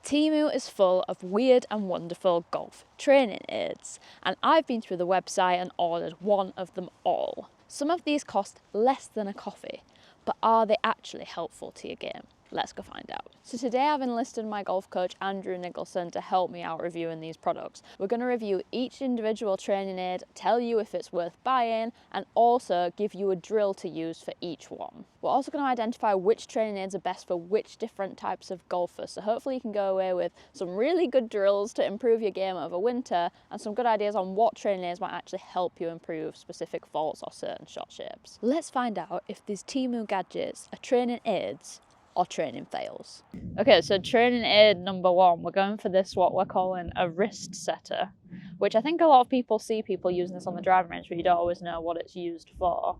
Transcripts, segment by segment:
Temu is full of weird and wonderful golf training aids, and I've been through the website and ordered one of them all. Some of these cost less than a coffee, but are they actually helpful to your game? Let's go find out. So today I've enlisted my golf coach Andrew Nicholson to help me out reviewing these products. We're going to review each individual training aid, tell you if it's worth buying, and also give you a drill to use for each one. We're also going to identify which training aids are best for which different types of golfers, so hopefully you can go away with some really good drills to improve your game over winter and some good ideas on what training aids might actually help you improve specific faults or certain shot shapes. Let's find out if these Temu gadgets are training aids or training fails. Okay, so training aid number one, we're going for this, what we're calling a wrist setter, which I think a lot of people see people using this on the driving range, but you don't always know what it's used for.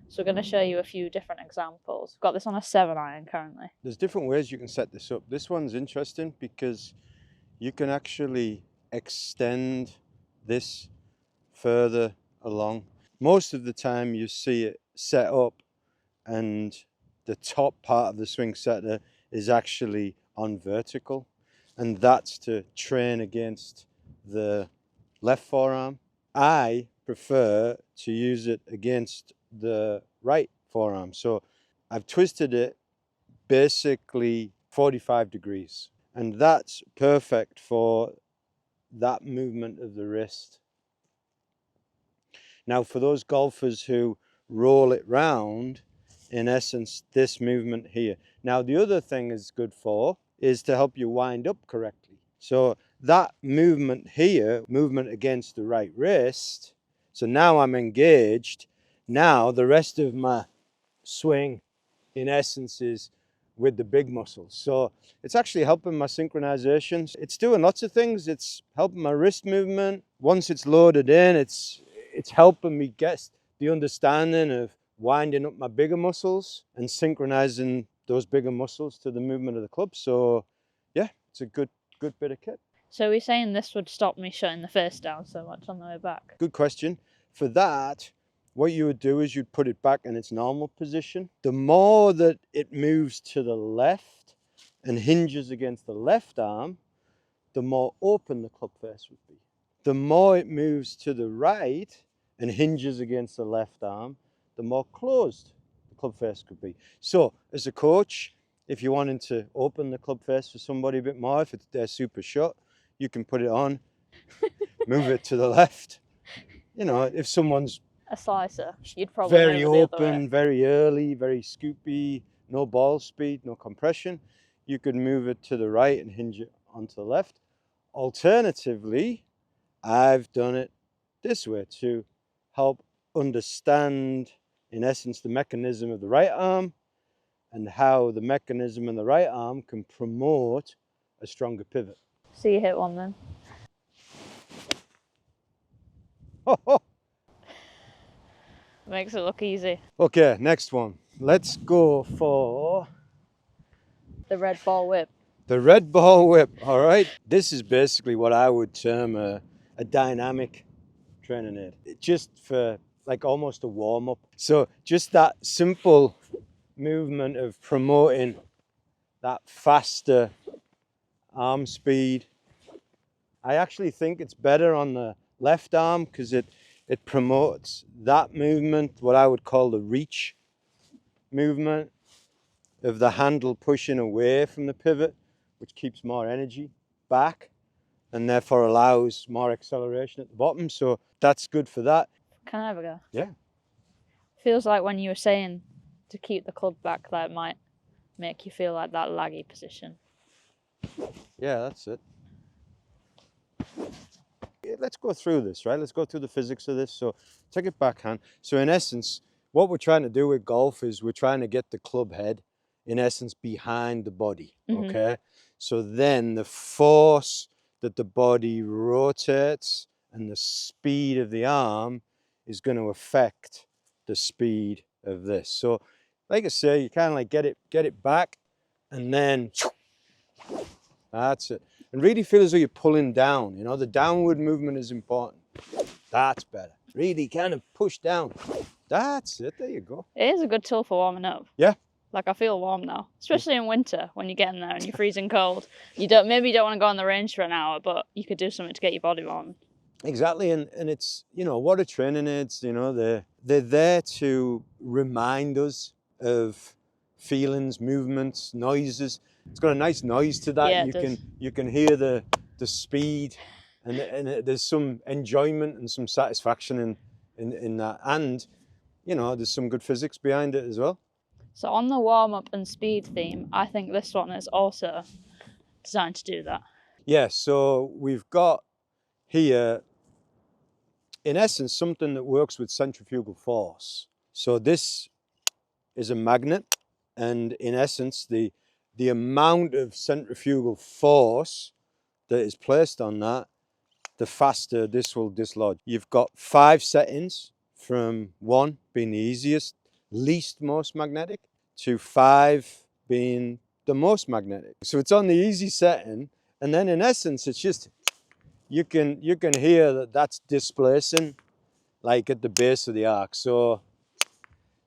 So we're going to show you a few different examples. We've got this on a 7-iron currently. There's different ways you can set this up. This one's interesting because you can actually extend this further along. Most of the time you see it set up and the top part of the swing setter is actually on vertical, and that's to train against the left forearm. I prefer to use it against the right forearm. So I've twisted it basically 45 degrees, and that's perfect for that movement of the wrist. Now for those golfers who roll it round, in essence, this movement here. Now the other thing it's good for is to help you wind up correctly. So that movement here, movement against the right wrist, so now I'm engaged. Now the rest of my swing in essence is with the big muscles. So it's actually helping my synchronizations. It's doing lots of things. It's helping my wrist movement. Once it's loaded in, it's helping me get the understanding of winding up my bigger muscles and synchronizing those bigger muscles to the movement of the club. So yeah, it's a good bit of kit. So we're saying this would stop me shutting the face down so much on the way back? Good question. For that, what you would do is you'd put it back in its normal position. The more that it moves to the left and hinges against the left arm, the more open the club face would be. The more it moves to the right and hinges against the left arm, the more closed the club face could be. So as a coach, if you're wanting to open the club face for somebody a bit more, if it's their super shot, you can put it on, move it to the left. You know, if someone's a slicer, you'd probably very move it the other way. open, very early, very scoopy, no ball speed, no compression, you could move it to the right and hinge it onto the left. Alternatively, I've done it this way to help understand, in essence, the mechanism of the right arm and how the mechanism in the right arm can promote a stronger pivot. So you hit one then. Makes it look easy. Okay, next one. Let's go for the red ball whip. The red ball whip, all right? This is basically what I would term a dynamic training aid. Just for like almost a warm-up. So just that simple movement of promoting that faster arm speed. I actually think it's better on the left arm because it promotes that movement, what I would call the reach movement of the handle pushing away from the pivot, which keeps more energy back and therefore allows more acceleration at the bottom. So that's good for that. Can I have a go? Yeah. Feels like when you were saying to keep the club back, that might make you feel like that laggy position. Yeah, that's it. Let's go through this, right? Let's go through the physics of this. So take it backhand. So in essence, what we're trying to do with golf is we're trying to get the club head, in essence, behind the body, okay? So then the force that the body rotates and the speed of the arm is going to affect the speed of this. So like I say, you kind of like get it back and then that's it. And really feel as though you're pulling down, you know, the downward movement is important. That's better. Really kind of push down. That's it, there you go. It is a good tool for warming up. Yeah, Like, I feel warm now, especially in winter when you get in there and you're freezing cold. You don't want to go on the range for an hour, but you could do something to get your body warm. Exactly, and it's, you know, what are training aids? You know, they're there to remind us of feelings, movements, noises. It's got a nice noise to that. Yeah, it does. You can hear the speed, and there's some enjoyment and some satisfaction in that, and you know, there's some good physics behind it as well. So on the warm-up and speed theme, I think this one is also designed to do that. Yeah, so we've got here, in essence, something that works with centrifugal force. So this is a magnet, and in essence, the amount of centrifugal force that is placed on that, the faster this will dislodge. You've got 5 settings, from 1 being the easiest, least most magnetic, to 5 being the most magnetic. So it's on the easy setting, and then in essence, it's just, you can hear that that's displacing, like at the base of the arc. So,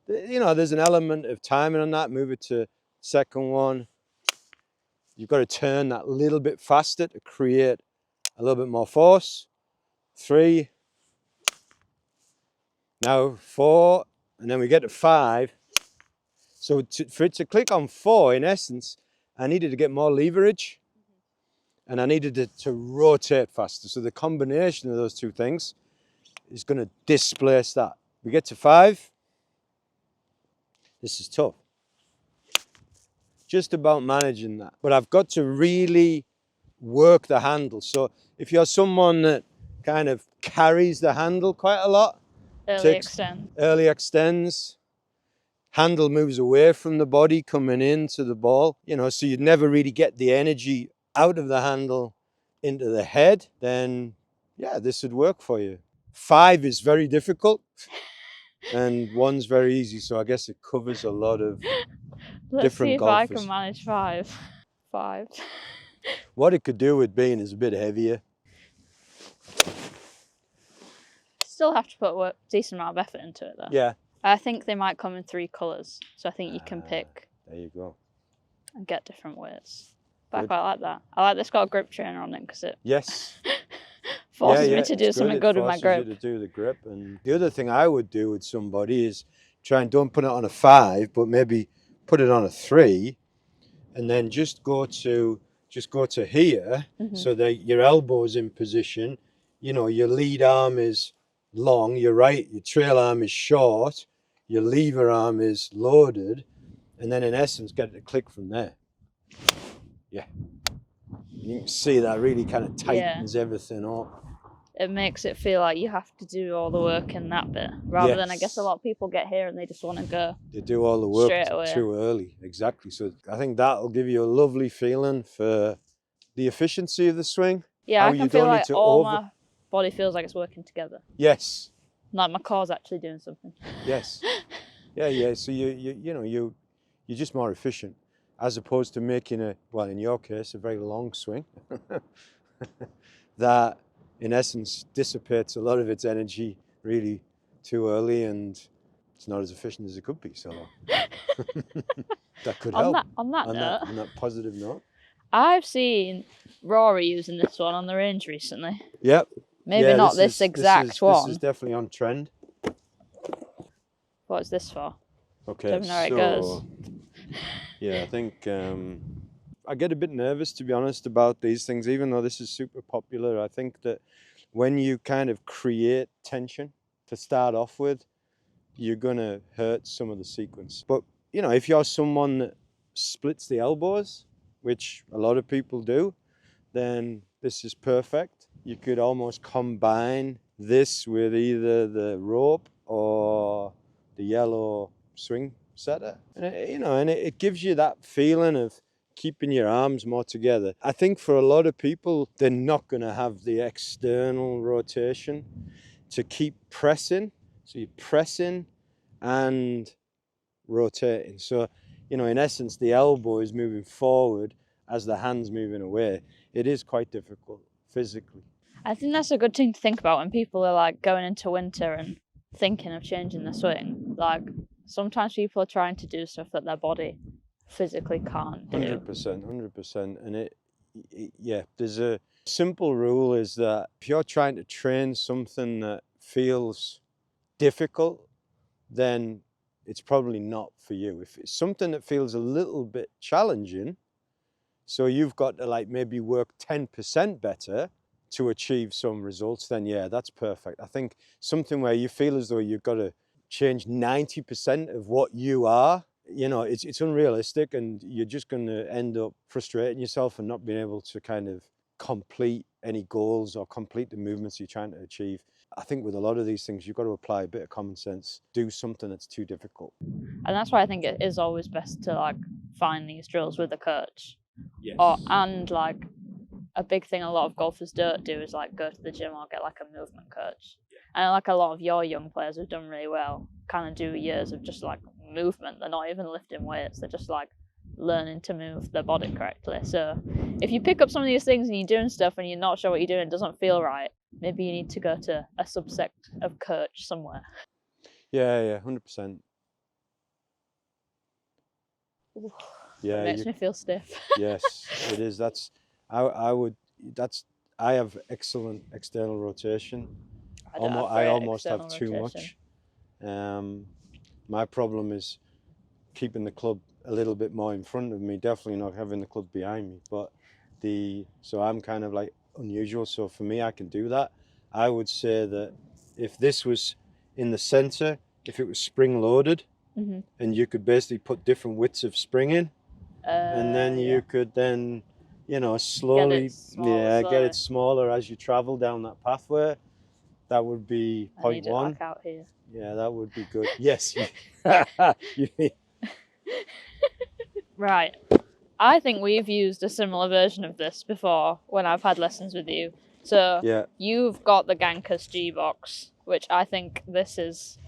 you know, there's an element of timing on that. Move it to second one. You've got to turn that little bit faster to create a little bit more force. 3. Now 4, and then we get to 5. So for it to click on 4, in essence, I needed to get more leverage, and I needed it to rotate faster. So the combination of those two things is going to displace that. We get to 5. This is tough. Just about managing that. But I've got to really work the handle. So if you're someone that kind of carries the handle quite a lot, early extends, handle moves away from the body coming into the ball, you know, so you'd never really get the energy out of the handle into the head, then yeah, this would work for you. 5 is very difficult and 1's very easy, so I guess it covers a lot of different golfers. Let's see if I can manage 5. 5. What it could do with being is a bit heavier. Still have to put a decent amount of effort into it though. Yeah. I think they might come in 3 colours, so I think you can pick. There you go. And get different weights. But good. I quite like that. I like this got a grip trainer on it because it forces me to do something good with my grip. You to do the grip. And the other thing I would do with somebody is try and don't put it on a 5, but maybe put it on a 3, and then just go to here, so that your elbow is in position. You know, your lead arm is long, your trail arm is short, your lever arm is loaded, and then in essence get it to click from there. Yeah, you can see that really kind of tightens everything up. It makes it feel like you have to do all the work in that bit, rather than, I guess, a lot of people get here and they just want to go. They do all the work too early. Exactly. So I think that'll give you a lovely feeling for the efficiency of the swing. Yeah, I can feel like all my body feels like it's working together. Yes. Like my core's actually doing something. Yes. Yeah. So you're just more efficient, as opposed to making well, in your case, a very long swing that in essence dissipates a lot of its energy really too early, and it's not as efficient as it could be. So that could help. On that positive note, I've seen Rory using this one on the range recently. Yep. Maybe not this exact one. This is definitely on trend. What's this for? Okay, Don't know how it goes. Yeah, I think I get a bit nervous, to be honest, about these things, even though this is super popular. I think that when you kind of create tension to start off with, you're going to hurt some of the sequence. But, you know, if you're someone that splits the elbows, which a lot of people do, then this is perfect. You could almost combine this with either the rope or the yellow swing setter. And it gives you that feeling of keeping your arms more together. I think for a lot of people, they're not going to have the external rotation to keep pressing. So you're pressing and rotating. So, in essence, the elbow is moving forward as the hand's moving away. It is quite difficult physically. I think that's a good thing to think about when people are like going into winter and thinking of changing the swing. Like, sometimes people are trying to do stuff that their body physically can't do. 100%. And yeah, there's a simple rule is that if you're trying to train something that feels difficult, then it's probably not for you. If it's something that feels a little bit challenging, so you've got to like maybe work 10% better to achieve some results, then yeah, that's perfect. I think something where you feel as though you've got to change 90% of what you are, you know, it's unrealistic, and you're just going to end up frustrating yourself and not being able to kind of complete any goals or complete the movements you're trying to achieve. I think with a lot of these things, you've got to apply a bit of common sense. Do something that's too difficult. And that's why I think it is always best to like find these drills with a coach. Yes. And like a big thing a lot of golfers don't do is like go to the gym or get like a movement coach. And like a lot of your young players who've done really well kind of do years of just like movement. They're not even lifting weights. They're just like learning to move their body correctly. So if you pick up some of these things and you're doing stuff and you're not sure what you're doing, it doesn't feel right, maybe you need to go to a subset of coach somewhere. Yeah, 100%. Yeah, it makes me feel stiff. Yes, it is. I have excellent external rotation. I almost have too much. My problem is keeping the club a little bit more in front of me, definitely not having the club behind me. But so I'm kind of like unusual. So for me, I can do that. I would say that if this was in the center, if it was spring loaded, and you could basically put different widths of spring in, and then you could then, you know, slowly get it smaller as you travel down that pathway. That would be point one. Back out here. Yeah, that would be good. Yes. Right. I think we've used a similar version of this before when I've had lessons with you. So yeah. You've got the Gbox Gbox, which I think this is,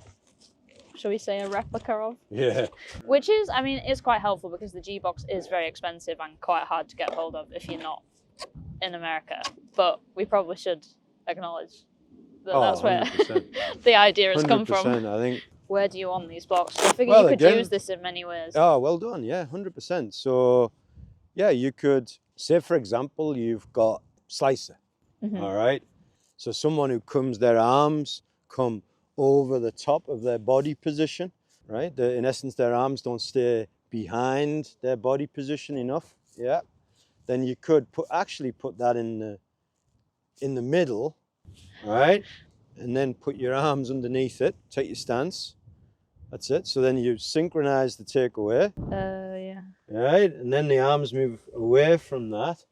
shall we say, a replica of? Yeah. Which is, I mean, it's quite helpful because the Gbox is very expensive and quite hard to get hold of if you're not in America. But we probably should acknowledge that that's where the idea has come from. I think. Where do you want these blocks? I figure you could use this in many ways. Oh, well done. Yeah, 100%. So, yeah, you could say, for example, you've got slicer. All right. So someone who comes, their arms come over the top of their body position, right? In essence, their arms don't stay behind their body position enough. Yeah. Then you could actually put that in the middle, right? And then put your arms underneath it, take your stance. That's it. So then you synchronize the takeaway. Yeah. Right. And then the arms move away from that.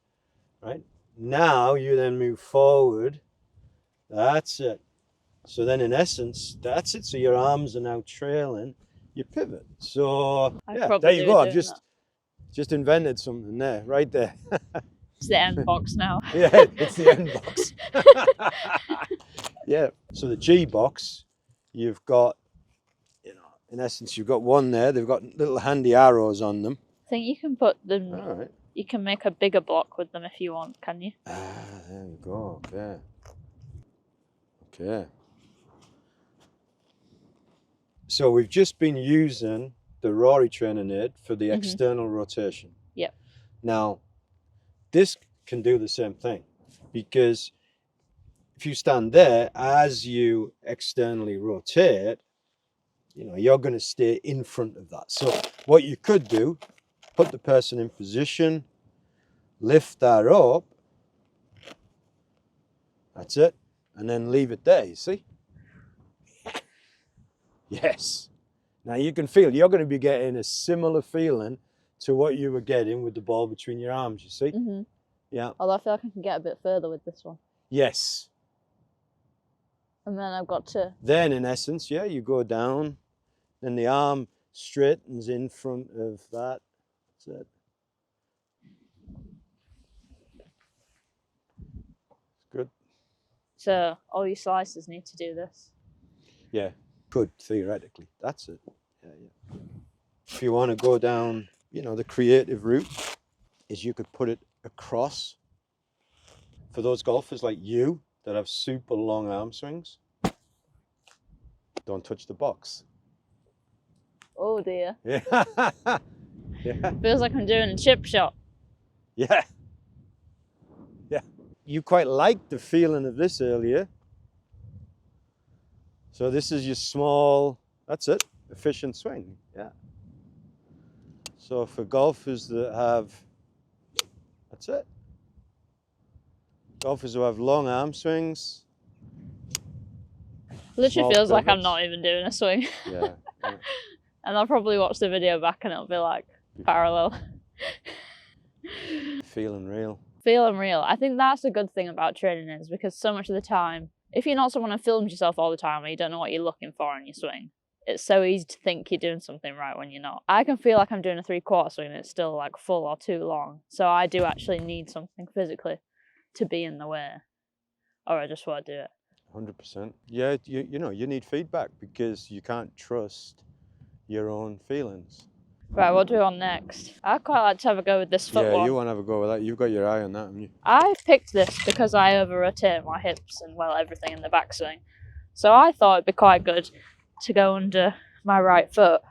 Right. Now you then move forward. That's it. So then in essence, that's it. So your arms are now trailing. You pivot. So yeah, there you go. I've just invented something there, right there. It's the end box now. Yeah, it's the end box. Yeah. So the Gbox, you've got, you know, in essence, you've got one there. They've got little handy arrows on them. I think you can put them. All right. You can make a bigger block with them if you want, can you? There you go. Okay. Okay. So we've just been using the Rory training aid for the external rotation. Yep. Now, this can do the same thing, because if you stand there, as you externally rotate, you know, you're going to stay in front of that. So what you could do, put the person in position, lift that up, that's it, and then leave it there, you see? Yes. Now you can feel, you're going to be getting a similar feeling to what you were getting with the ball between your arms, you see? Yeah. Although I feel like I can get a bit further with this one. Yes. And then I've got to... Then in essence, yeah, you go down, then the arm straightens in front of that. That's it. Good. So all you slicers need to do this? Yeah, could theoretically. That's it. Yeah. If you want to go down, you know, the creative route is you could put it across. For those golfers like you that have super long arm swings, don't touch the box. Oh dear. Yeah. Yeah. Feels like I'm doing a chip shot. Yeah. Yeah. You quite liked the feeling of this earlier. So this is your small, that's it, efficient swing. Yeah. So for golfers that have, that's it. Golfers who have long arm swings. Literally Small feels like I'm pivots. not even doing a swing. Yeah. Yeah. And I'll probably watch the video back and it'll be like parallel. Feeling real. Feeling real. I think that's a good thing about training is because so much of the time, if you're not someone who films yourself all the time or you don't know what you're looking for in your swing, it's so easy to think you're doing something right when you're not. I can feel like I'm doing a 3/4 swing and it's still like full or too long. So I do actually need something physically to be in the way, or I just won't do it. 100%. Yeah, you know, you need feedback because you can't trust your own feelings. Right, what do we want next? I'd quite like to have a go with this foot Yeah, one. you want to have a go with that. You've got your eye on that, haven't you? I picked this because I over-rotate my hips and, well, everything in the backswing. So I thought it'd be quite good to go under my right foot.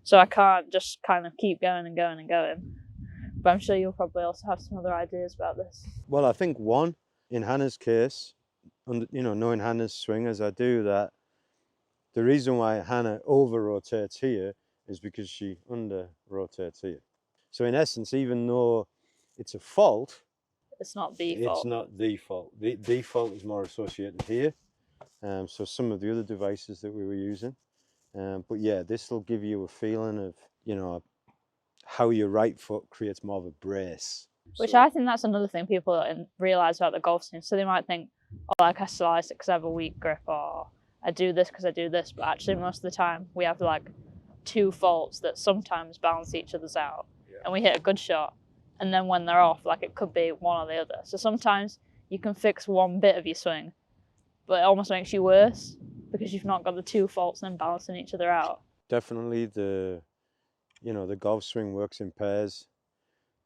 So I can't just kind of keep going and going and going. But I'm sure you'll probably also have some other ideas about this. Well, I think one, in Hannah's case, you know, knowing Hannah's swing as I do, that the reason why Hannah over-rotates here is because she under-rotates here. So in essence, even though it's a fault, It's not the fault. it's not the fault. The default is more associated here. So some of the other devices that we were using. But yeah, this will give you a feeling of, you know, how your right foot creates more of a brace. Which I think that's another thing people don't realise about the golf swing. So they might think, oh, like I slice it because I have a weak grip, or I do this because I do this. But actually, most of the time, we have like two faults that sometimes balance each other's out. Yeah. And we hit a good shot. And then when they're off, like it could be one or the other. So sometimes you can fix one bit of your swing, but it almost makes you worse because you've not got the two faults then balancing each other out. Definitely the golf swing works in pairs,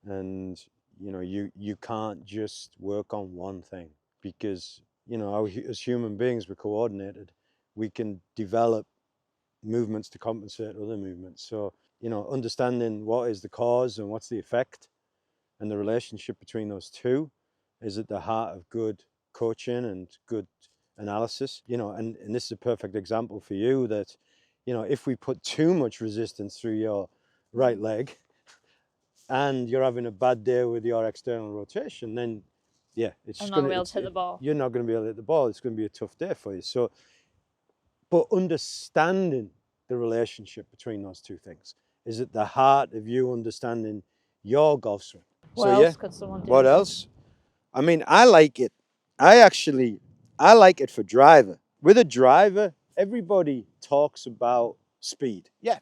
and you can't just work on one thing because as human beings we're coordinated. We can develop movements to compensate other movements. So understanding what is the cause and what's the effect and the relationship between those two is at the heart of good coaching and good analysis. And this is a perfect example for you that if we put too much resistance through your right leg and you're having a bad day with your external rotation, then I'm not going to be able to hit the ball. You're not going to be able to hit the ball. It's going to be a tough day for you. So, but understanding the relationship between those two things is at the heart of you understanding your golf swing. What else could someone do? What else? I mean, I like it. I like it for driver. With a driver, everybody talks about speed. Yeah,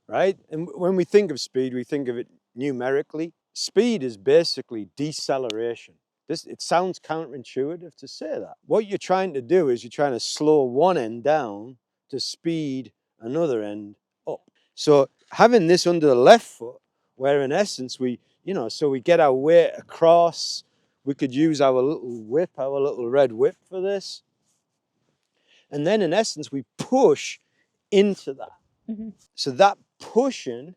right? And when we think of speed, we think of it numerically. Speed is basically deceleration. It sounds counterintuitive to say that. What you're trying to do is you're trying to slow one end down to speed another end up. So having this under the left foot, where in essence we get our weight across, we could use our little whip, our little red whip for this. And then in essence, we push into that. Mm-hmm. So that pushing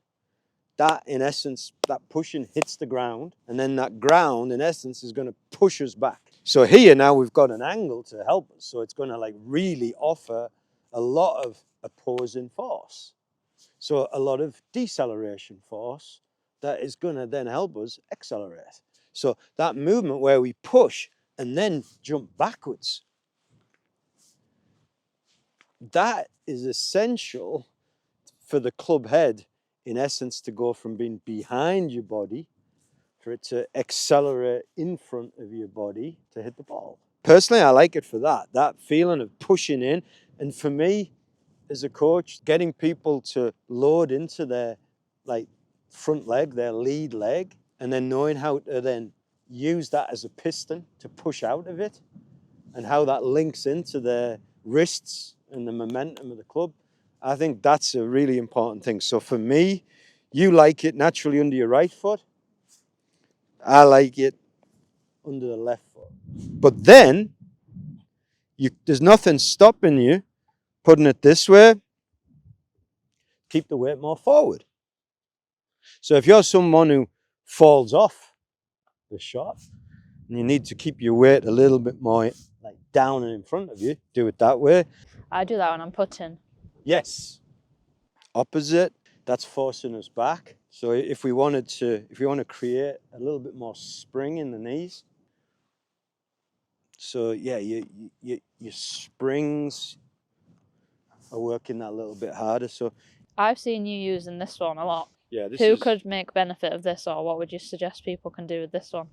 hits the ground, and then that ground in essence is going to push us back. So here now we've got an angle to help us. So it's going to like really offer a lot of opposing force. So a lot of deceleration force that is going to then help us accelerate. So that movement where we push and then jump backwards, that is essential for the club head, in essence, to go from being behind your body, for it to accelerate in front of your body to hit the ball. Personally, I like it for that feeling of pushing in. And for me, as a coach, getting people to load into their front leg, their lead leg, and then knowing how to then use that as a piston to push out of it, and how that links into their wrists and the momentum of the club, I think that's a really important thing. So for me, you like it naturally under your right foot. I like it under the left foot. But then, there's nothing stopping you putting it this way, keep the weight more forward. So if you're someone who falls off the shot and you need to keep your weight a little bit more like down and in front of you, do it that way. I do that when I'm putting. Yes. Opposite, that's forcing us back. So if we want to create a little bit more spring in the knees, so yeah, your springs are working that a little bit harder. So I've seen you using this one a lot. yeah, Who could make benefit of this, or what would you suggest people can do with this one?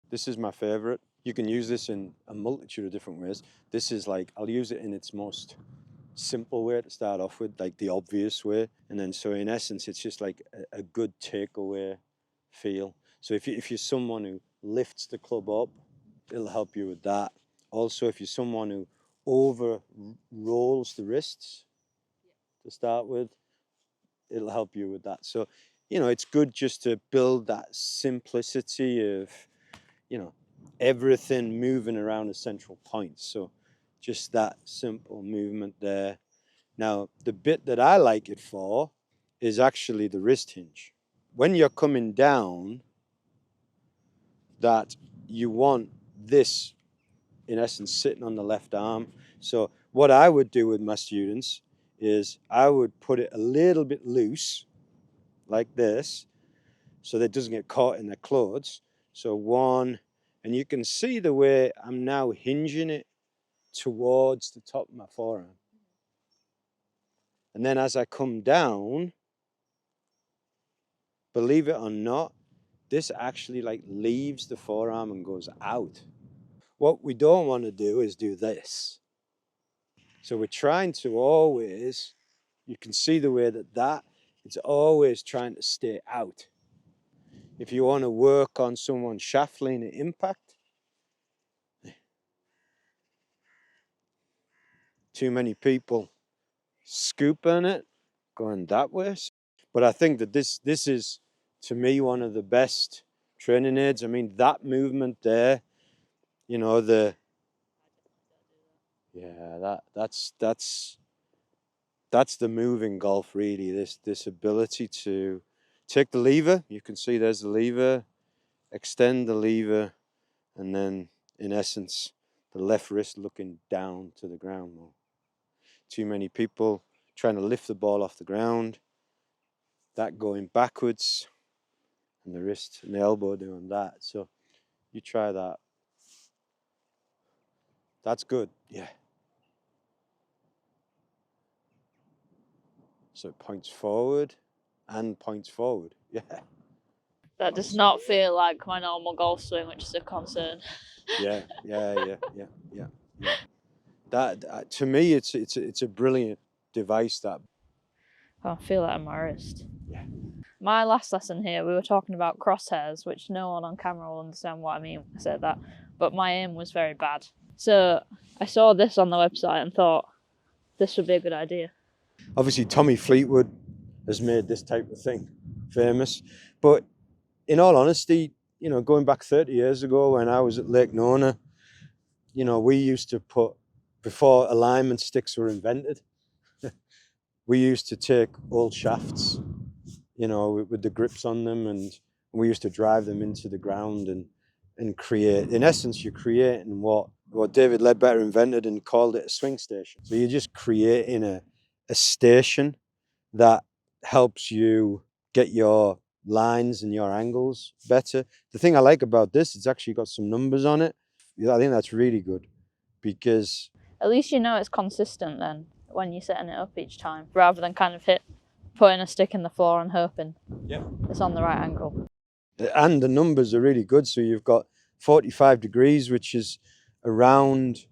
This is my favorite. You can use this in a multitude of different ways. This is like, I'll use it in its most simple way to start off with, like the obvious way. And then, so in essence, it's just like a good takeaway feel. So if you're someone who lifts the club up, it'll help you with that. Also, if you're someone who over rolls the wrists to start with, it'll help you with that. So, it's good just to build that simplicity of, everything moving around a central point. So just that simple movement there. Now, the bit that I like it for is actually the wrist hinge. When you're coming down, that you want this, in essence, sitting on the left arm. So what I would do with my students is I would put it a little bit loose, like this, so that it doesn't get caught in their clothes. So one, and you can see the way I'm now hinging it towards the top of my forearm. And then as I come down, believe it or not, this actually like leaves the forearm and goes out. What we don't want to do is do this. So we're trying to always, you can see the way that it's always trying to stay out. If you want to work on someone's shaft lean at impact, too many people scooping it, going that way. But I think that this is, to me, one of the best training aids. I mean, that movement there, yeah, that's the move in golf, really. This ability to take the lever. You can see there's the lever, extend the lever, and then, in essence, the left wrist looking down to the ground more. Too many people trying to lift the ball off the ground, that going backwards, and the wrist and the elbow doing that. So you try that. That's good. Yeah. So it points forward and points forward. Yeah. That does not feel like my normal golf swing, which is a concern. Yeah. That to me, it's a brilliant device. That. I feel that in my wrist. Yeah. My last lesson here, we were talking about crosshairs, which no one on camera will understand what I mean when I said that, but my aim was very bad. So I saw this on the website and thought this would be a good idea. Obviously, Tommy Fleetwood has made this type of thing famous, but in all honesty, going back 30 years ago when I was at Lake Nona, we used to put, before alignment sticks were invented, we used to take old shafts, with the grips on them, and we used to drive them into the ground and create, in essence, you're creating what David Ledbetter invented and called it a swing station. So you're just creating a station that helps you get your lines and your angles better. The thing I like about this, it's actually got some numbers on it. I think that's really good, because at least you know it's consistent then when you're setting it up each time, rather than kind of putting a stick in the floor and hoping it's on the right angle. And the numbers are really good. So you've got 45 degrees, which is around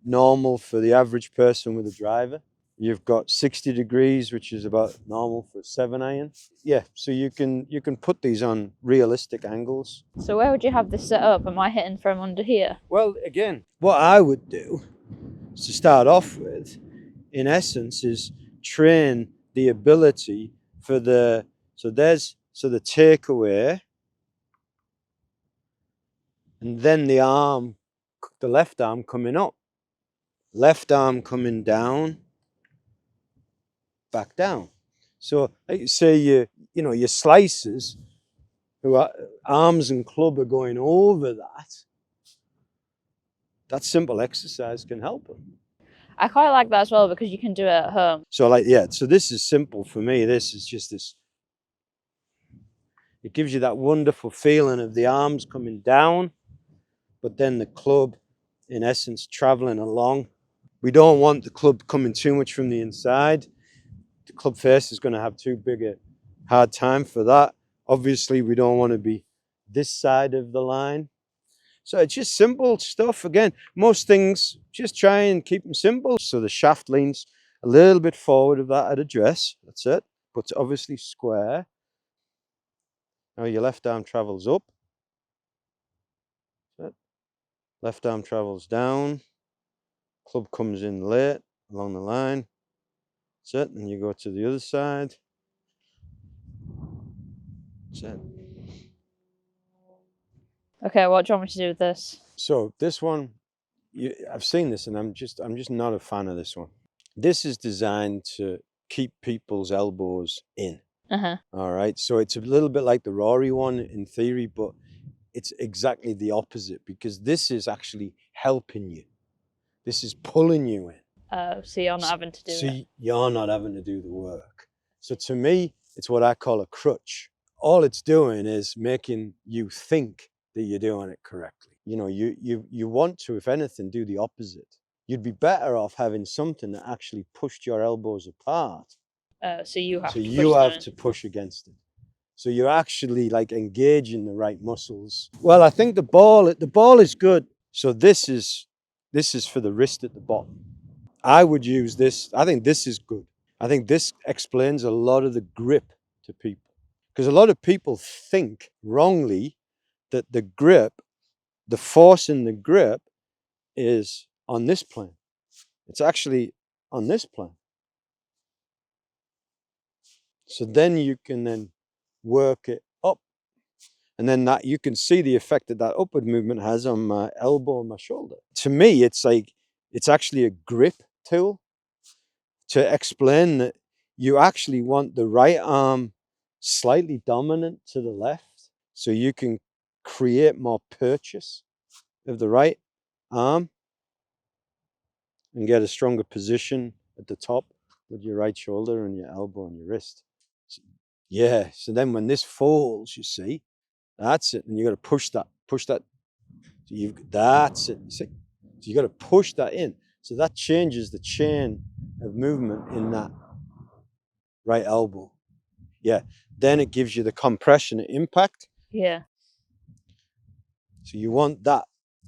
normal for the average person with a driver. You've got 60 degrees, which is about normal for a 7-iron. Yeah, so you can put these on realistic angles. So where would you have this set up? Am I hitting from under here? Well, again, what I would do to start off with, in essence, is train the ability for the takeaway, and then the left arm coming up, left arm coming down, back down. So like you say, your slices, who are, arms and club are going over that simple exercise can help them. I quite like that as well because you can do it at home. So like, yeah, so this is simple for me. This is just this, it gives you that wonderful feeling of the arms coming down, but then the club, in essence, traveling along. We don't want the club coming too much from the inside. The club face is going to have too big a hard time for that. Obviously, we don't want to be this side of the line. So it's just simple stuff. Again, most things, just try and keep them simple. So the shaft leans a little bit forward of that at address. That's it. But it's obviously square. Now your left arm travels up. That's it. Left arm travels down. Club comes in late along the line. That's it. And you go to the other side. That's it. Okay, what do you want me to do with this? So this one, I've seen this, and I'm just not a fan of this one. This is designed to keep people's elbows in. All right. So it's a little bit like the Rory one in theory, but it's exactly the opposite, because this is actually helping you. This is pulling you in. So you're not having to do it. So you're not having to do the work. So to me, it's what I call a crutch. All it's doing is making you think that you're doing it correctly. You know, you want to, if anything, do the opposite. You'd be better off having something that actually pushed your elbows apart. So you have to push against it. So you're actually like engaging the right muscles. Well, I think the ball is good. So this is for the wrist at the bottom. I would use this. I think this is good. I think this explains a lot of the grip to people, because a lot of people think wrongly that the grip, the force in the grip, is on this plane. It's actually on this plane. So then you can then work it up, and then that you can see the effect that that upward movement has on my elbow and my shoulder. To me, it's like, it's actually a grip tool to explain that you actually want the right arm slightly dominant to the left, so you can create more purchase of the right arm and get a stronger position at the top with your right shoulder and your elbow and your wrist. So, yeah, so then when this folds, you see, that's it. And you got to push that. So that's it. You see? So you got to push that in. So that changes the chain of movement in that right elbow. Yeah. Then it gives you the compression and impact. Yeah. So you want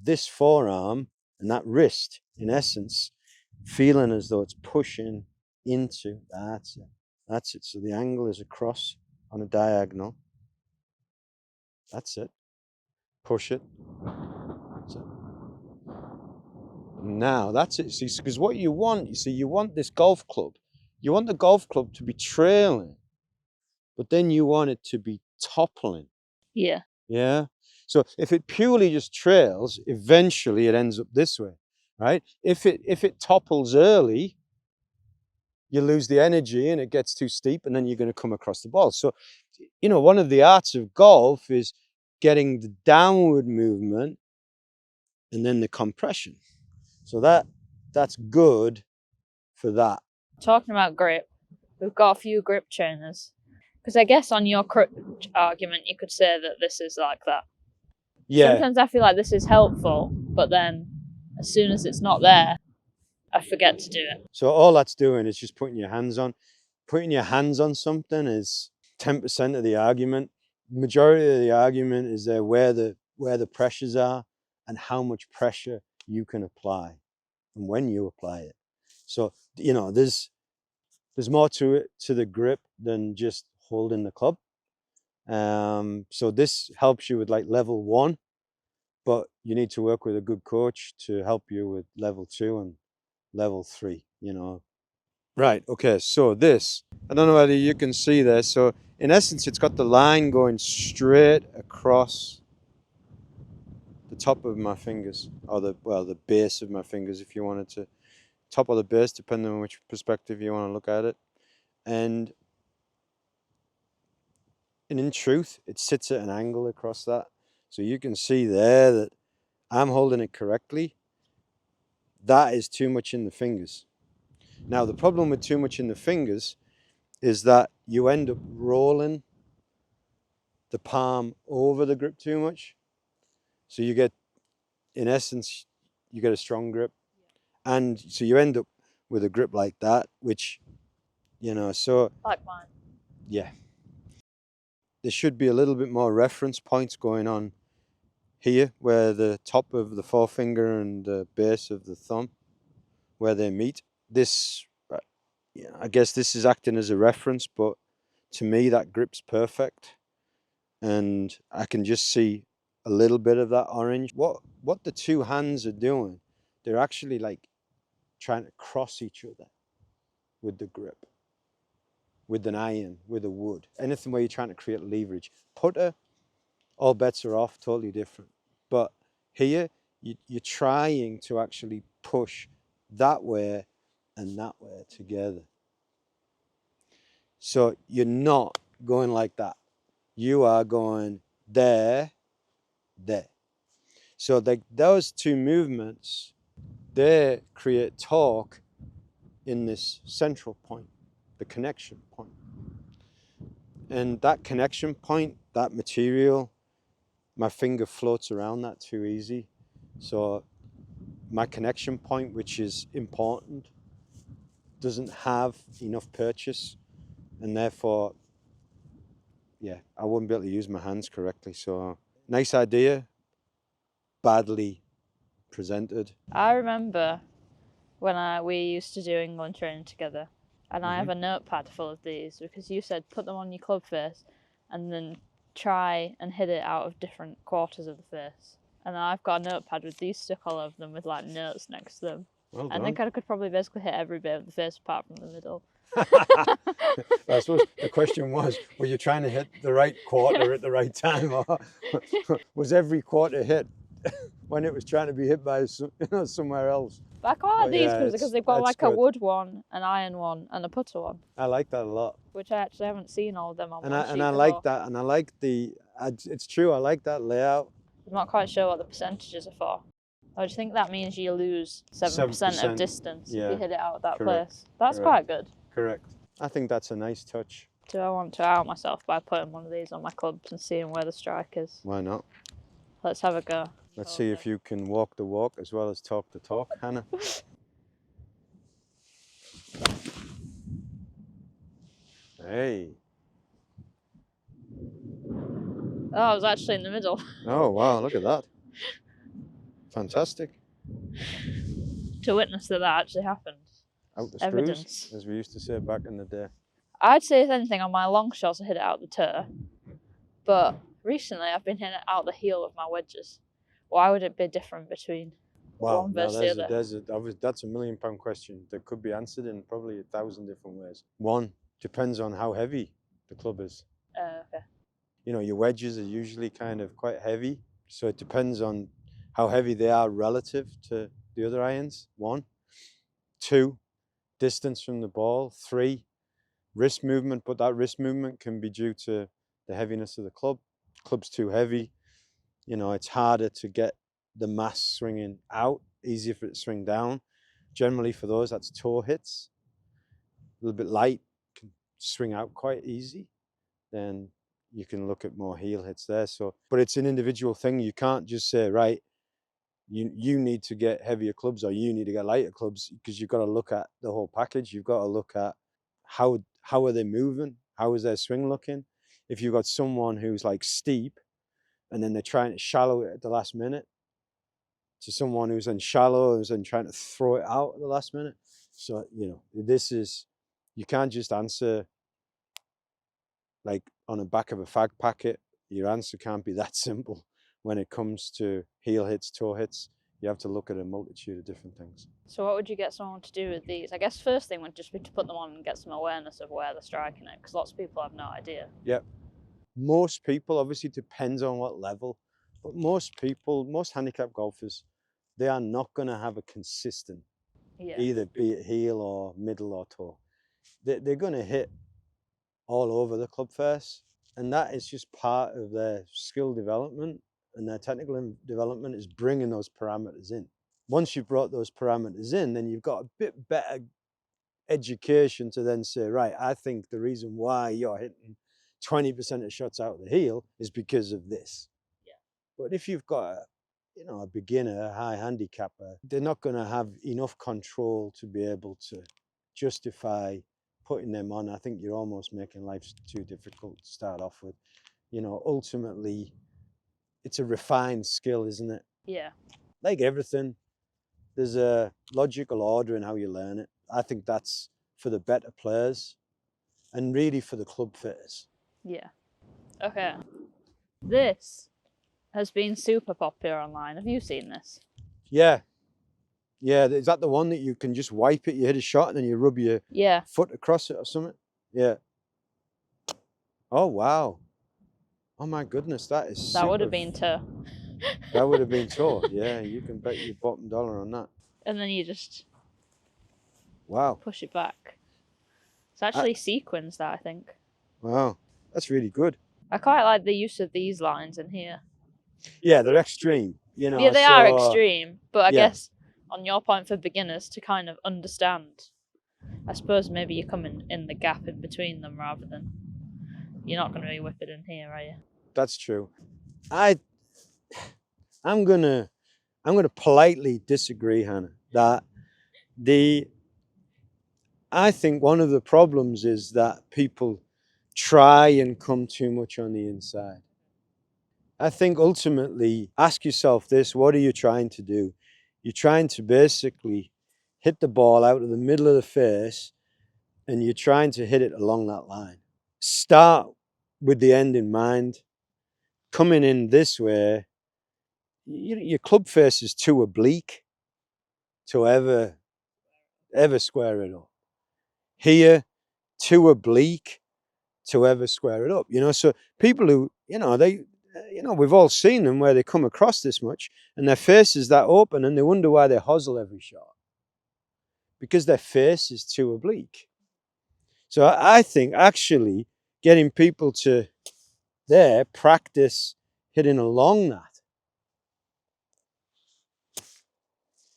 this forearm and that wrist, in essence, feeling as though it's pushing into. That's it. That's it. So the angle is across on a diagonal. That's it. Push it. That's it. Now that's it. See, because what you want, you want this golf club. You want the golf club to be trailing, but then you want it to be toppling. Yeah. Yeah. So if it purely just trails, eventually it ends up this way, right? If it topples early, you lose the energy and it gets too steep, and then you're going to come across the ball. So, one of the arts of golf is getting the downward movement and then the compression. So that's good for that. Talking about grip, we've got a few grip trainers. Because I guess on your crutch argument, you could say that this is like that. Yeah. Sometimes I feel like this is helpful, but then as soon as it's not there, I forget to do it. So all that's doing is just putting your hands on. Putting your hands on something is 10% of the argument. Majority of the argument is there where the pressures are and how much pressure you can apply and when you apply it. So, there's more to it, to the grip, than just holding the club. So this helps you with like level 1, but you need to work with a good coach to help you with level 2 and level 3, Right, okay, so this, I don't know whether you can see there. So in essence, it's got the line going straight across the top of my fingers, or the base of my fingers, if you wanted to. Top of the base, depending on which perspective you want to look at it. And And in truth, it sits at an angle across that. So you can see there that I'm holding it correctly. That is too much in the fingers. Now, the problem with too much in the fingers is that you end up rolling the palm over the grip too much. So you get, in essence, you get a strong grip. And so you end up with a grip like that, which, you know, so. Like mine. Yeah. There should be a little bit more reference points going on here, where the top of the forefinger and the base of the thumb, where they meet. This, I guess this is acting as a reference, but to me that grip's perfect. And I can just see a little bit of that orange. What the two hands are doing, they're actually like trying to cross each other with the grip, with an iron, with a wood, anything where you're trying to create leverage. Putter, all bets are off, totally different. But here, you're trying to actually push that way and that way together. So you're not going like that. You are going there, there. So those two movements, they create torque in this central point, the connection point. And that connection point, that material, my finger floats around that too easy. So my connection point, which is important, doesn't have enough purchase, and therefore, yeah, I wouldn't be able to use my hands correctly. So nice idea, badly presented. I remember when we used to do England training together, and I have a notepad full of these because you said put them on your club face and then try and hit it out of different quarters of the face. And I've got a notepad with these stuck all over them with like notes next to them. Well I done. think I could probably basically hit every bit of the face apart from the middle. I suppose the question was, were you trying to hit the right quarter at the right time, or was every quarter hit when it was trying to be hit by somewhere else? But I quite like these because they've got that's like a good. wood one, an iron one, and a putter one, I like that a lot. which I actually haven't seen all of them on And one sheet I before. like that, and I like it's true, I like that layout. I'm not quite sure what the percentages are for. I just think that means you lose 7% of distance if you hit it out of that place. That's quite good. Correct. I think that's a nice touch. Do I want to out myself by putting one of these on my clubs and seeing where the strike is? Why not? Let's have a go. Let's see if you can walk the walk as well as talk the talk, Hannah. Hey. Oh, I was actually in the middle. Oh, wow, look at that. Fantastic. To witness that actually happened. Out the screws, Evidence. as we used to say back in the day. I'd say if anything on my long shots I hit it out the toe, but recently I've been hitting it out the heel of my wedges. Why would it be different between one versus the other? That's a £1 million question that could be answered in probably 1,000 different ways. One, depends on how heavy the club is. Okay. You know, your wedges are usually kind of quite heavy, so it depends on how heavy they are relative to the other irons. One. Two, distance from the ball. Three, wrist movement, but that wrist movement can be due to the heaviness of the club. Club's too heavy, you know, it's harder to get the mass swinging out, easier for it to swing down. Generally for those, that's toe hits. A little bit light, can swing out quite easy. Then you can look at more heel hits there. So, but it's an individual thing. You can't just say, right, you need to get heavier clubs or you need to get lighter clubs, because you've got to look at the whole package. You've got to look at how are they moving? How is their swing looking? If you've got someone who's like steep and then they're trying to shallow it at the last minute, to someone who's in shallow, who's then trying to throw it out at the last minute. So, you know, you can't just answer like on the back of a fag packet. Your answer can't be that simple when it comes to heel hits, toe hits. You have to look at a multitude of different things. So what would you get someone to do with these? I guess first thing would just be to put them on and get some awareness of where they're striking it, because lots of people have no idea. Yep. Most people, obviously depends on what level, but most people, most handicap golfers, they are not going to have a consistent, either be it heel or middle or toe. They're going to hit all over the club face. And that is just part of their skill development, and their technical development is bringing those parameters in. Once you've brought those parameters in, then you've got a bit better education to then say, right, I think the reason why you're hitting 20% of shots out of the heel is because of this. Yeah. But if you've got a beginner, a high handicapper, they're not going to have enough control to be able to justify putting them on. I think you're almost making life too difficult to start off with. Ultimately, it's a refined skill, isn't it? Yeah. Like everything, there's a logical order in how you learn it. I think that's for the better players and really for the club fitters. Yeah. Okay. This has been super popular online. Have you seen this? Yeah. Yeah, is that the one that you can just wipe it, you hit a shot, and then you rub your foot across it or something? Yeah. Oh, wow. Oh, my goodness, that is That would have been tough. That would have been tough. Yeah, you can bet your bottom dollar on that. And then you just Wow. push it back. It's actually Sequins, that, I think. Wow, that's really good. I quite like the use of these lines in here. Yeah, they're extreme. Yeah, they are extreme, but I guess on your point for beginners to kind of understand, I suppose maybe you're coming in the gap in between them rather than you're not going to be whipping in here, are you? That's true. I'm gonna politely disagree, Hannah. I think one of the problems is that people try and come too much on the inside. I think ultimately, ask yourself this: what are you trying to do? You're trying to basically hit the ball out of the middle of the face, and you're trying to hit it along that line. Start with the end in mind. Coming in this way, your club face is too oblique to ever square it up. Here, too oblique to ever square it up. So people who, we've all seen them where they come across this much and their face is that open and they wonder why they hosel every shot. Because their face is too oblique. So I think actually getting people to practice hitting along that.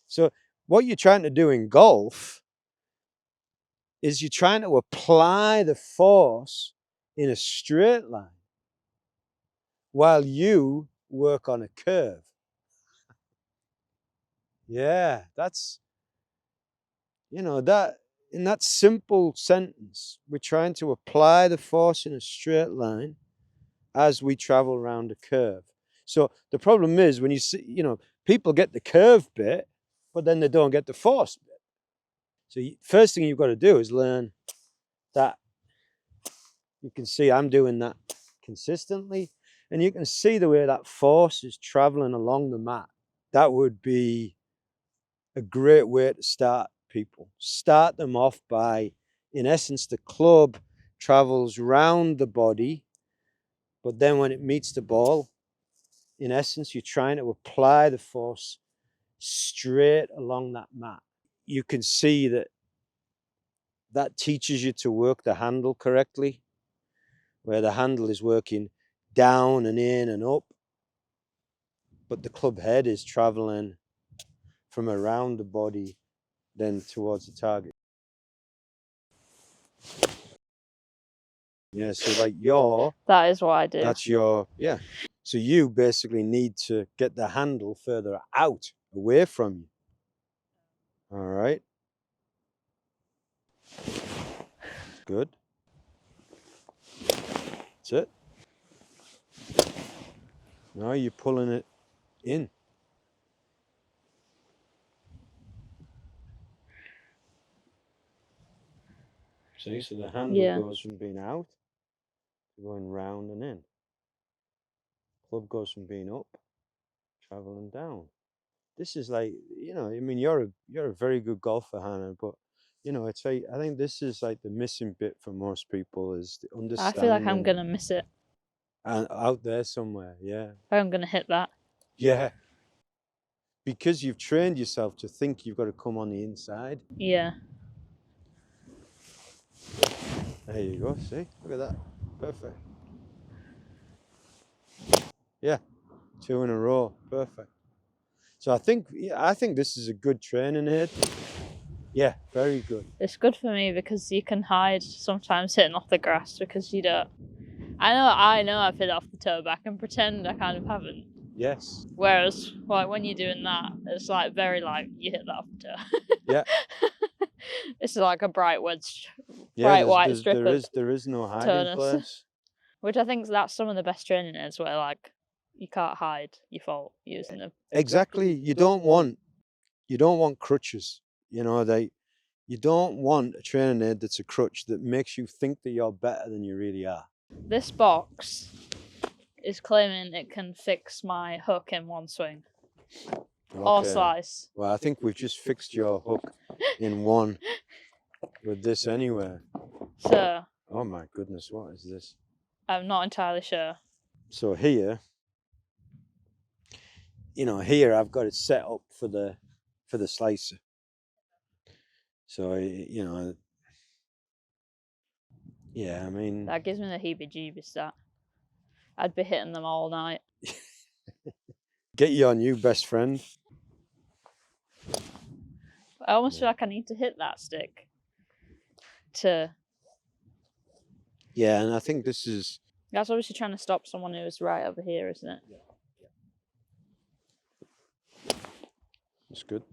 So what you're trying to do in golf is you're trying to apply the force in a straight line while you work on a curve. Yeah, that's, that in that simple sentence, we're trying to apply the force in a straight line as we travel around a curve. So the problem is when you see, people get the curve bit, but then they don't get the force bit. So first thing you've got to do is learn that. You can see I'm doing that consistently, and you can see the way that force is traveling along the mat. That would be a great way to start people. Start them off by, in essence, the club travels round the body, but then when it meets the ball, in essence, you're trying to apply the force straight along that mat. You can see that teaches you to work the handle correctly, where the handle is working down and in and up, but the club head is traveling from around the body then towards the target. Yeah, so like that is what I do. That's yeah. So you basically need to get the handle further out, away from you. All right. Good. That's it. Now you're pulling it in. See, so the handle goes from being out to going round and in. Club goes from being up, traveling down. This is like, I mean, you're a very good golfer, Hannah, but it's like, I think this is like the missing bit for most people is the understanding. I feel like I'm gonna miss it. And out there somewhere, yeah. I'm gonna hit that. Yeah. Because you've trained yourself to think you've got to come on the inside. Yeah. There you go, see? Look at that. Perfect. Yeah, 2 in a row, perfect. So I think this is a good training aid. Yeah, very good. It's good for me because you can hide sometimes hitting off the grass because you don't. I know I've hit off the toe, but I can pretend I kind of haven't. Yes. Whereas, like when you're doing that, it's like very like you hit that off the toe. Yeah. This is like a bright wedge, Yeah, bright white strip of there is no hiding tonus, place. which I think that's some of the best training is where like you can't hide your fault using them. Exactly. You don't want crutches. You know, you don't want a training aid that's a crutch that makes you think that you're better than you really are. This box is claiming it can fix my hook in one swing. Or Okay. slice. Well, I think we've just fixed your hook in one with this anyway. So, Oh my goodness, what is this? I'm not entirely sure. So here, here I've got it set up for the slicer. So, yeah, I mean, That gives me the heebie-jeebies, that. I'd be hitting them all night. get your new best friend. I almost feel like I need to hit that stick to... Yeah, and I think this is... That's obviously trying to stop someone who's right over here, isn't it? It's good.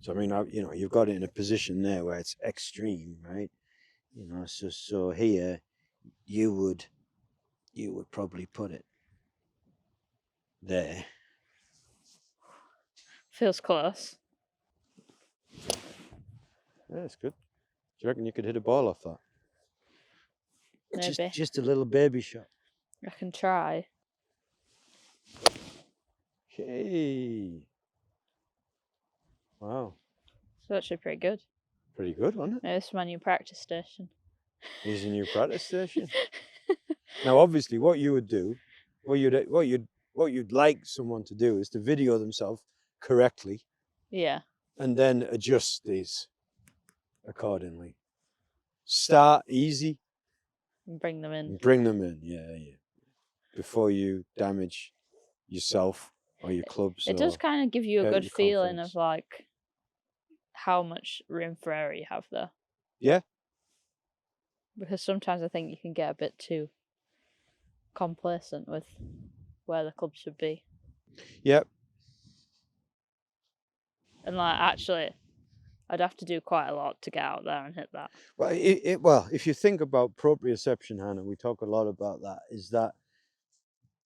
So, I mean, you've got it in a position there where it's extreme, right? So here, you would probably put it there. Feels close. Yeah, it's good. Do you reckon you could hit a ball off that? Maybe. Just a little baby shot. I can try. Okay. Wow. It's actually pretty good. Pretty good, wasn't it? Maybe this is my new practice station. Here's a new practice station. Now, obviously, what you would do, what you'd like someone to do is to video themselves correctly. Yeah. And then adjust these accordingly. Start easy. And bring them in. Bring them in, yeah. Before you damage yourself or your clubs. It does kind of give you a good feeling confidence. of like how much room for error you have there. Yeah. Because sometimes I think you can get a bit too complacent with where the club should be. Yep. And like actually, I'd have to do quite a lot to get out there and hit that. Well, well, if you think about proprioception, Hannah, we talk a lot about that, is that,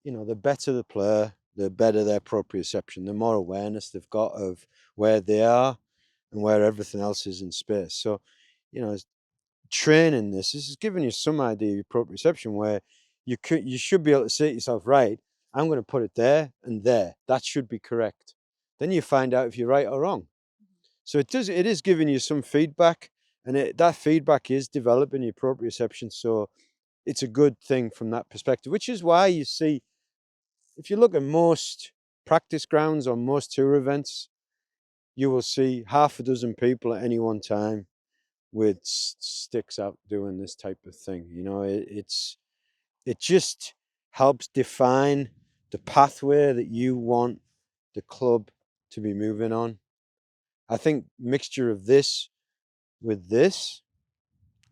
the better the player, the better their proprioception, the more awareness they've got of where they are and where everything else is in space. So, training this is giving you some idea of your proprioception where you should be able to say to yourself, right, I'm going to put it there and there. That should be correct. Then you find out if you're right or wrong. So it is giving you some feedback, and that feedback is developing your proprioception. So it's a good thing from that perspective, which is why you see, if you look at most practice grounds or most tour events, you will see half a dozen people at any one time with sticks out doing this type of thing. It just helps define the pathway that you want the club to be moving on. I think mixture of this with this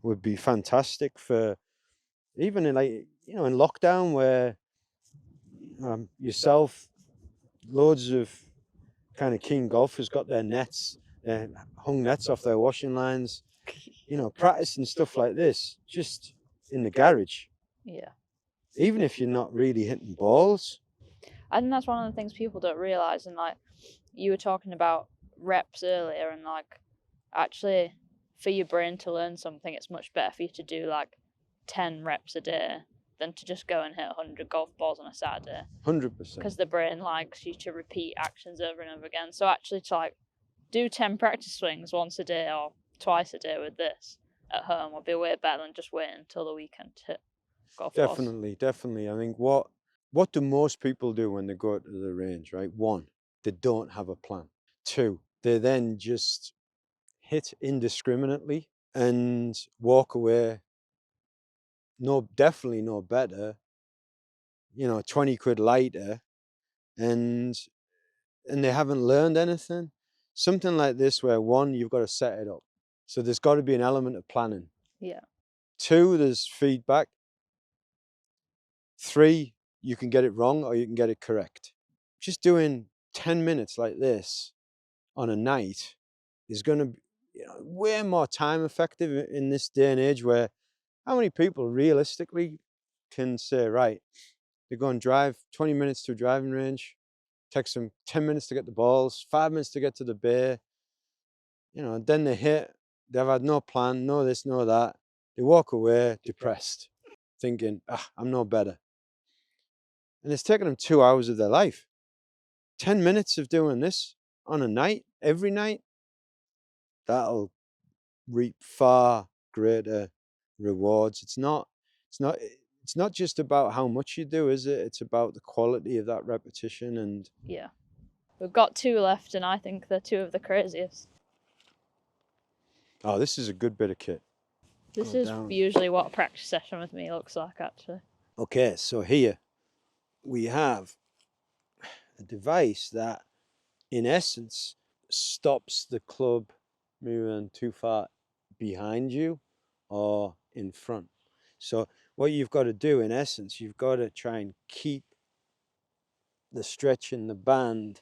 would be fantastic for even in in lockdown where yourself, loads of kind of keen golfers got their nets, hung nets off their washing lines, practicing stuff like this just in the garage. Yeah. Even if you're not really hitting balls. I think that's one of the things people don't realise, and like you were talking about reps earlier, and like actually for your brain to learn something, it's much better for you to do like 10 reps a day than to just go and hit 100 golf balls on a Saturday. 100%. Because the brain likes you to repeat actions over and over again. So actually to like do 10 practice swings once a day or twice a day with this at home will be way better than just waiting until the weekend to hit golf balls. Definitely. I think what do most people do when they go to the range, right? One, they don't have a plan. Two, they then just hit indiscriminately and walk away definitely no better, 20 quid lighter, and they haven't learned anything. Something like this, where one, you've got to set it up. So there's got to be an element of planning. Yeah. 2, there's feedback. 3, you can get it wrong or you can get it correct. Just doing 10 minutes like this on a night is going to be way more time effective in this day and age, where how many people realistically can say, right, they go and drive 20 minutes to a driving range, takes them 10 minutes to get the balls, 5 minutes to get to the bay, then they hit, they've had no plan, no this, no that. They walk away depressed, thinking, I'm no better. And it's taken them 2 hours of their life. 10 minutes of doing this on a night, every night, that'll reap far greater rewards. It's not just about how much you do, is it? It's about the quality of that repetition. And Yeah. We've got 2 left, and I think they're 2 of the craziest. oh, this is a good bit of kit. This is usually what a practice session with me looks like, actually. Okay, so here we have a device that, in essence, stops the club moving too far behind you or in front. So what you've got to do, in essence, you've got to try and keep the stretch in the band.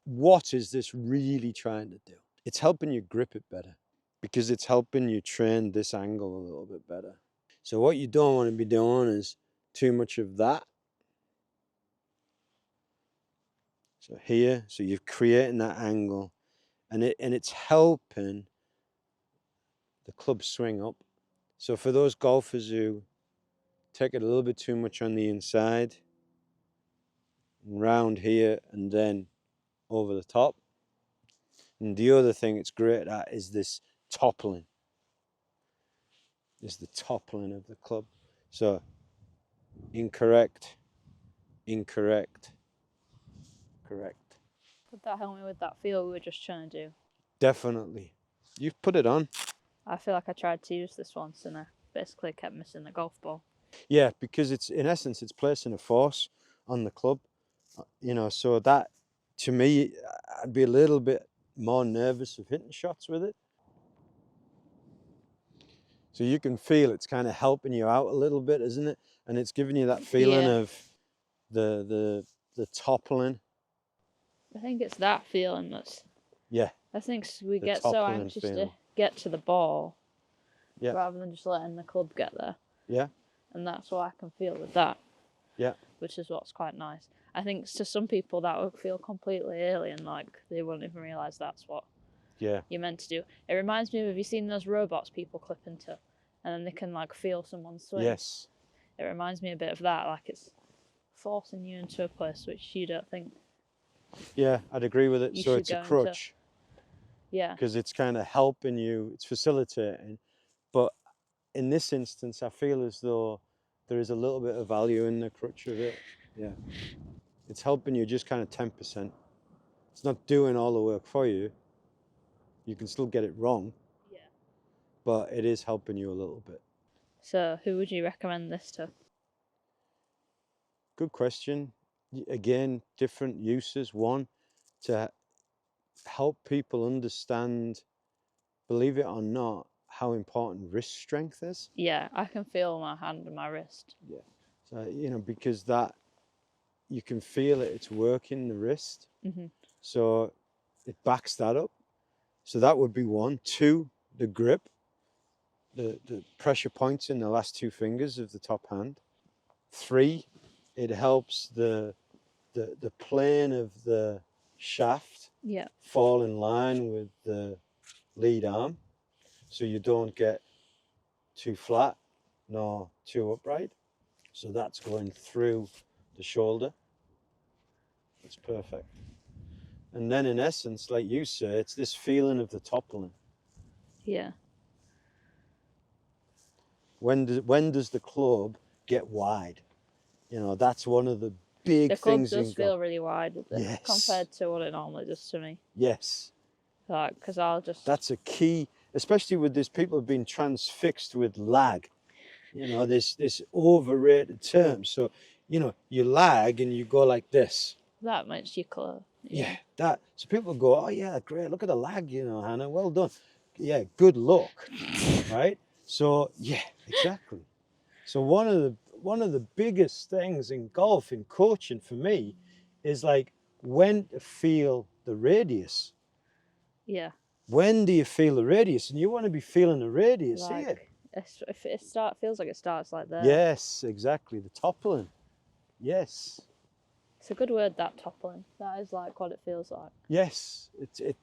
What is this really trying to do? It's helping you grip it better, because it's helping you train this angle a little bit better. So what you don't want to be doing is too much of that. So here, so you're creating that angle, and it's helping the club swing up. So for those golfers who take it a little bit too much on the inside, round here and then over the top. And the other thing it's great at is this toppling. Is the toppling of the club. So incorrect, incorrect, correct. Could that help me with that feel we were just trying to do? Definitely. You've put it on. I feel like I tried to use this once and I basically kept missing the golf ball. Yeah, because it's, in essence, it's placing a force on the club. So that, to me, I'd be a little bit more nervous of hitting shots with it. So you can feel it's kind of helping you out a little bit, isn't it? And it's giving you that feeling of the toppling. I think it's that feeling that's... Yeah. I think we get so anxious to get to the ball, rather than just letting the club get there. Yeah. And that's what I can feel with that. Yeah. Which is what's quite nice. I think to some people that would feel completely alien, like they wouldn't even realise that's what you're meant to do. It reminds me of, have you seen those robots people clip into, and then they can like feel someone's swing? Yes. It reminds me a bit of that, like it's forcing you into a place which you don't think. Yeah, I'd agree with it. So it's a crutch. Yeah. Because it's kind of helping you, it's facilitating. But in this instance, I feel as though there is a little bit of value in the crutch of it. Yeah. It's helping you just kind of 10%. It's not doing all the work for you. You can still get it wrong. Yeah. But it is helping you a little bit. So who would you recommend this to? Good question. Again, different uses. One, to help people understand, believe it or not, how important wrist strength is. Yeah, I can feel my hand and my wrist. Yeah. So, because that, you can feel it, it's working the wrist. Mm-hmm. So it backs that up. So that would be one. 2, the grip, the pressure points in the last 2 fingers of the top hand. 3, it helps the plane of the shaft fall in line with the lead arm, so you don't get too flat nor too upright. So that's going through the shoulder. That's perfect. And then in essence, like you say, it's this feeling of the toppling. Yeah. When does the club get wide? That's one of the big things. The club does feel really wide, yes, compared to what it normally does to me. Yes. Like, because I'll just... That's a key, especially with this, people have been transfixed with lag. This overrated term. So, you know, you lag and you go like this. That makes you clear. Yeah, that. So people go, oh yeah, great. Look at the lag, you know, Hannah. Well done. Yeah, good luck, right? So yeah, exactly. So one of the biggest things in golf, in coaching for me, is like when to feel the radius. Yeah. When do you feel the radius? And you want to be feeling the radius here. Like if it feels like it starts like there. Yes, exactly. The toppling. Yes. It's a good word, that toppling. That is like what it feels like. Yes.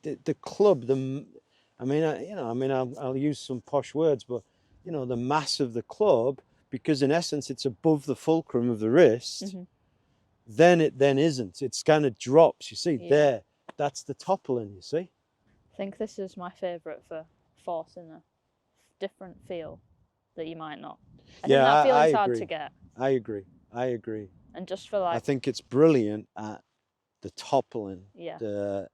The club. I mean, I'll use some posh words, but you know, the mass of the club, because in essence it's above the fulcrum of the wrist. Mm-hmm. Then it isn't. It's kind of drops. You see Yeah. that's the toppling. You see. I think this is my favourite for forcing a different feel that you might not. I think that feeling's hard to get. I agree. And just for like, I think it's brilliant at the toppling. yeah, The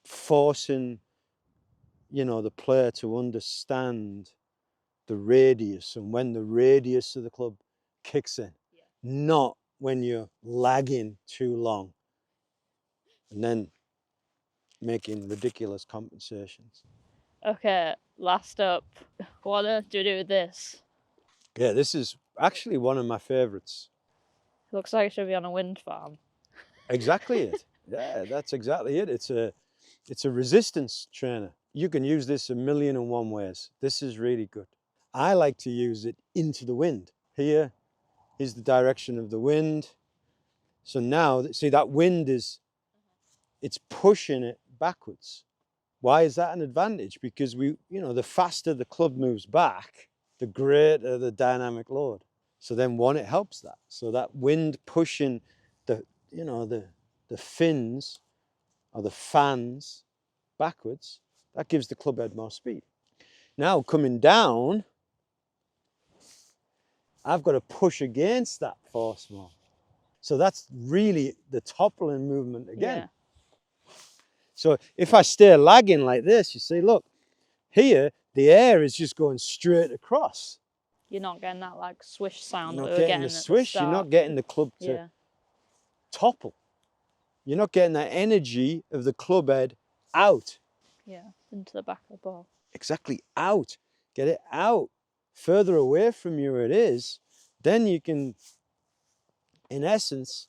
forcing, you know, the player to understand the radius and when the radius of the club kicks in, not when you're lagging too long and then making ridiculous compensations. okay, last up, what on earth do we do with this? Yeah, this is actually one of my favorites. It looks like it should be on a wind farm. Exactly it. Yeah, that's exactly it. It's a resistance trainer. You can use this a million and one ways. This is really good. I like to use it into the wind. Here is the direction of the wind. So now, see, that wind it's pushing it backwards. Why is that an advantage? Because the faster the club moves back, the greater the dynamic load. So then it helps that. So that wind pushing the fins or the fans backwards, that gives the club head more speed. Now coming down, I've got to push against that force more. So that's really the toppling movement again. Yeah. So if I stay lagging like this, you see, look, here the air is just going straight across. You're not getting that like swish sound You're that not we were getting getting the at swish, the you're start. not getting the club to Yeah. topple. You're not getting that energy of the club head out. Yeah, into the back of the ball. Exactly, out. Get it out. Further away from you it is, then you can, in essence,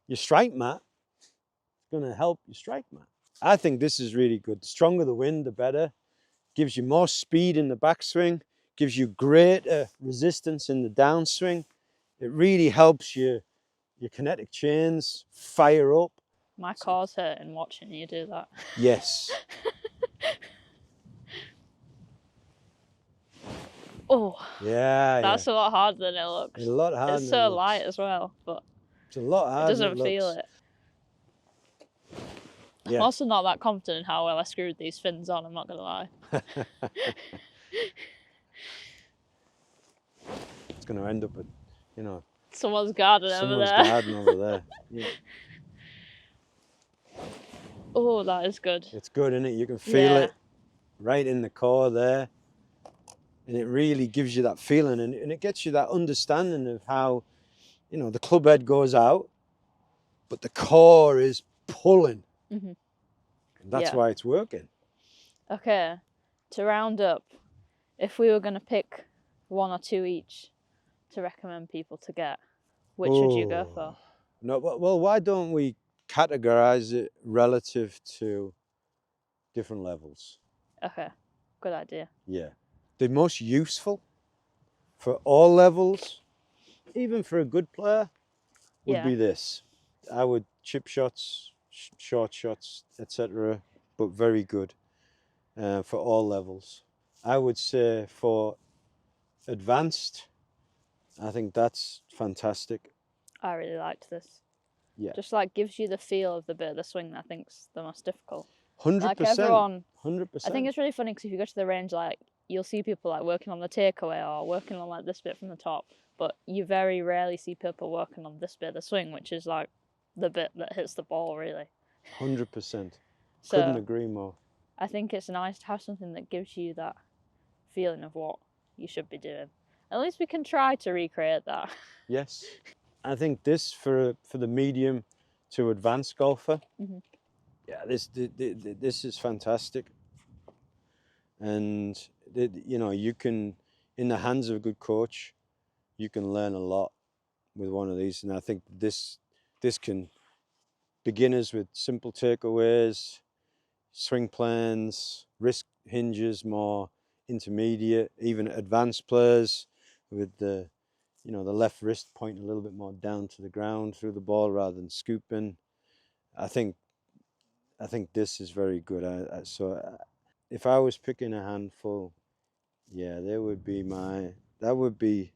your strike mat is going to help your strike mat. I think this is really good. The stronger the wind, the better. Gives you more speed in the backswing, gives you greater resistance in the downswing. It really helps your kinetic chains fire up. My core's hurting watching you do that. Yes. Oh. Yeah, that's a lot harder than it looks. It's a lot harder. It's so light as well, but it's a lot harder. It doesn't feel it. Yeah. I'm also not that confident in how well I screwed these fins on, I'm not going to lie. It's going to end up at, someone's garden over there. Someone's garden over there. Yeah. Oh, that is good. It's good, isn't it? You can feel it right in the core there. And it really gives you that feeling, and it gets you that understanding of how, the club head goes out, but the core is pulling. Mm-hmm. And that's why it's working. Okay, to round up, if we were going to pick one or two each to recommend people to get, which would you go for? No, well, why don't we categorize it relative to different levels? Okay, good idea. Yeah. The most useful for all levels, even for a good player, would be this. I would chip shots, short shots, etc., but very good for all levels. I would say for advanced, I think that's fantastic. I really liked this. Yeah. Just like gives you the feel of the bit of the swing that I think's the most difficult. 100%. Like everyone, 100%. I think it's really funny because if you go to the range, like you'll see people like working on the takeaway or working on like this bit from the top, but you very rarely see people working on this bit of the swing, which is like the bit that hits the ball really. 100%. So couldn't agree more. I think it's nice to have something that gives you that feeling of what you should be doing. At least we can try to recreate that. Yes. I think this for the medium to advanced golfer. Mm-hmm. Yeah, this is fantastic, and you know, you can, in the hands of a good coach, you can learn a lot with one of these. And I think this can, beginners with simple takeaways, swing plans, wrist hinges, more intermediate, even advanced players with the, you know, the left wrist pointing a little bit more down to the ground through the ball rather than scooping. I think this is very good. If I was picking a handful, yeah, that would be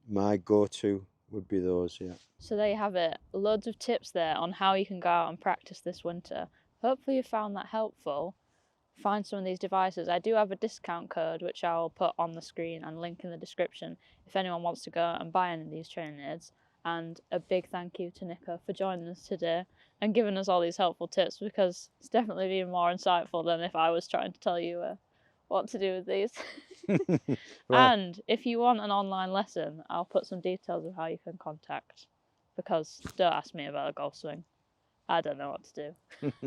my go-to, would be those, yeah. So there you have it. Loads of tips there on how you can go out and practice this winter. Hopefully you found that helpful. Find some of these devices. I do have a discount code which I'll put on the screen and link in the description if anyone wants to go and buy any of these training aids. And a big thank you to Nico for joining us today and giving us all these helpful tips, because it's definitely been more insightful than if I was trying to tell you what to do with these. Well, And if you want an online lesson, I'll put some details of how you can contact, because don't ask me about a golf swing. I don't know what to do.